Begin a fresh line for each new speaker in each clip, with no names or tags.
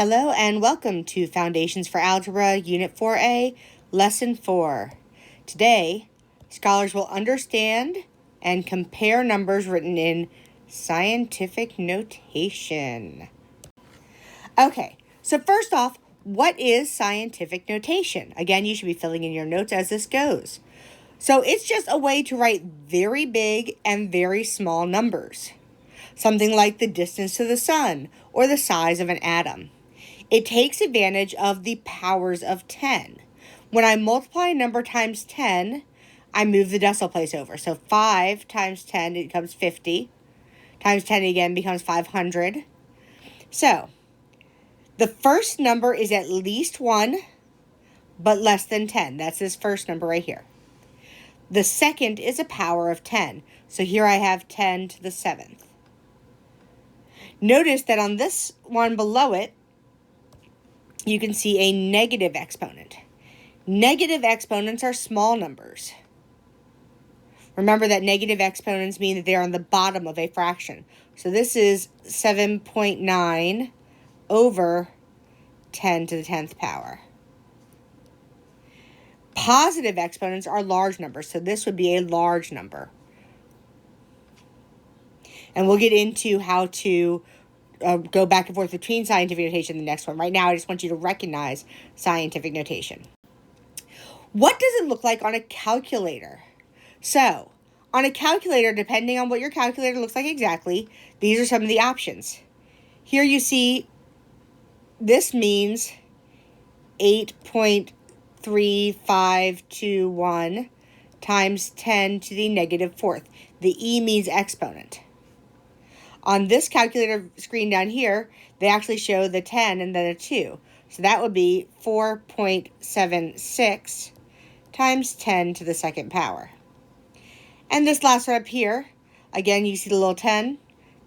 Hello and welcome to Foundations for Algebra, Unit 4A, Lesson 4. Today, scholars will understand and compare numbers written in scientific notation. Okay, so first off, what is scientific notation? Again, you should be filling in your notes as this goes. So it's just a way to write very big and very small numbers. Something like the distance to the sun or the size of an atom. It takes advantage of the powers of 10. When I multiply a number times 10, I move the decimal place over. So 5 times 10 it becomes 50. Times 10 again becomes 500. So the first number is at least 1, but less than 10. That's this first number right here. The second is a power of 10. So here I have 10 to the 7th. Notice that on this one below it, you can see a negative exponent. Negative exponents are small numbers. Remember that negative exponents mean that they are on the bottom of a fraction. So this is 7.9 over 10 to the 10th power. Positive exponents are large numbers, so this would be a large number. And we'll get into how to go back and forth between scientific notation and the next one. Right now, I just want you to recognize scientific notation. What does it look like on a calculator? So, on a calculator, depending on what your calculator looks like exactly, these are some of the options. Here you see, this means 8.3521 times 10 to the negative 4th. The E means exponent. On this calculator screen down here, they actually show the 10 and then a 2. So that would be 4.76 times 10 to the second power. And this last one up here, again, you see the little 10.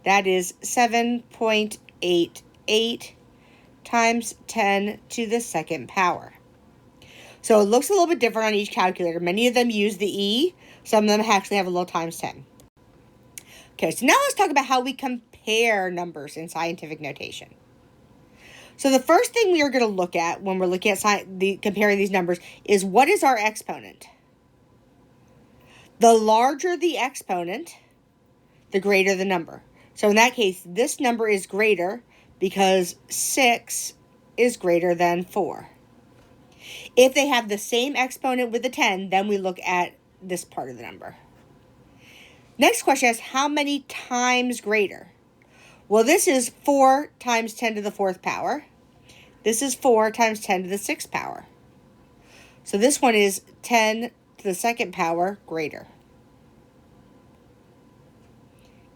That is 7.88 times 10 to the second power. So it looks a little bit different on each calculator. Many of them use the E. Some of them actually have a little times 10. Okay, so now let's talk about how we compare numbers in scientific notation. So the first thing we are going to look at when we're looking at comparing these numbers is what is our exponent? The larger the exponent, the greater the number. So in that case, this number is greater because 6 is greater than 4. If they have the same exponent with the 10, then we look at this part of the number. Next question is how many times greater? Well, this is 4 times 10 to the 4th power. This is 4 times 10 to the 6th power. So this one is 10 to the 2nd power greater.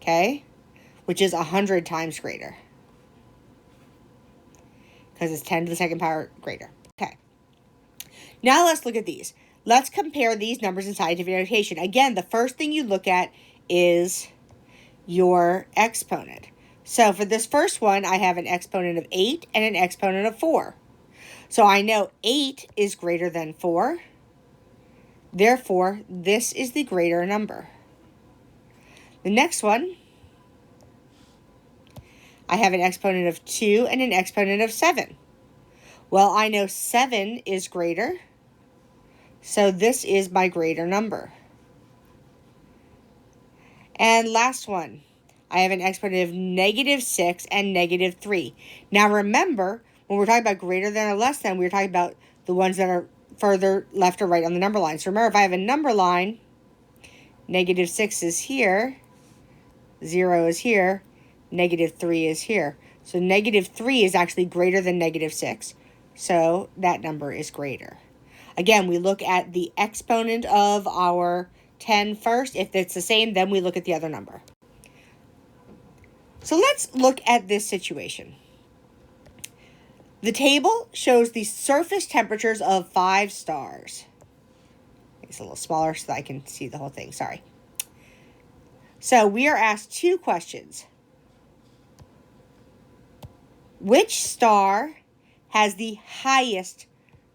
Okay? Which is 100 times greater. Because it's 10 to the 2nd power greater. Okay. Now let's look at these. Let's compare these numbers in scientific notation. Again, the first thing you look at is your exponent. So for this first one, I have an exponent of 8 and an exponent of 4. So I know 8 is greater than 4. Therefore, this is the greater number. The next one, I have an exponent of 2 and an exponent of 7. Well, I know 7 is greater. So this is my greater number. And last one, I have an exponent of negative 6 and negative 3. Now remember, when we're talking about greater than or less than, we're talking about the ones that are further left or right on the number line. So remember, if I have a number line, negative 6 is here, 0 is here, negative 3 is here. So negative 3 is actually greater than negative 6. So that number is greater. Again, we look at the exponent of our 10 first. If it's the same, then we look at the other number. So let's look at this situation. The table shows the surface temperatures of 5 stars. It's a little smaller so that I can see the whole thing. Sorry. So we are asked 2 questions. Which star has the highest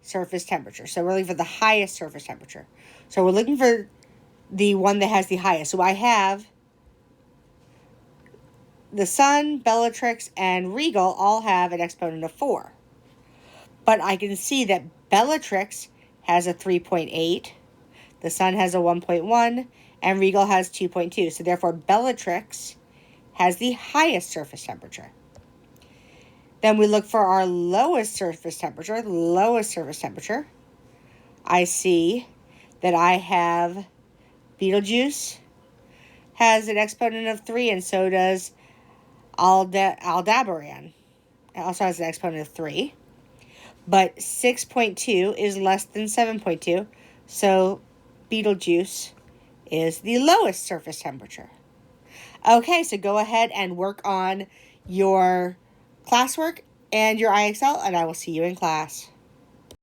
surface temperature? So we're looking for the highest surface temperature. So we're looking for the one that has the highest. So I have the Sun, Bellatrix, and Regal all have an exponent of 4. But I can see that Bellatrix has a 3.8, the Sun has a 1.1, and Regal has 2.2. So therefore, Bellatrix has the highest surface temperature. Then we look for our lowest surface temperature. The lowest surface temperature, I see that I have Betelgeuse has an exponent of 3, and so does Aldebaran. It also has an exponent of 3. But 6.2 is less than 7.2, so Betelgeuse is the lowest surface temperature. Okay, so go ahead and work on your classwork and your IXL, and I will see you in class.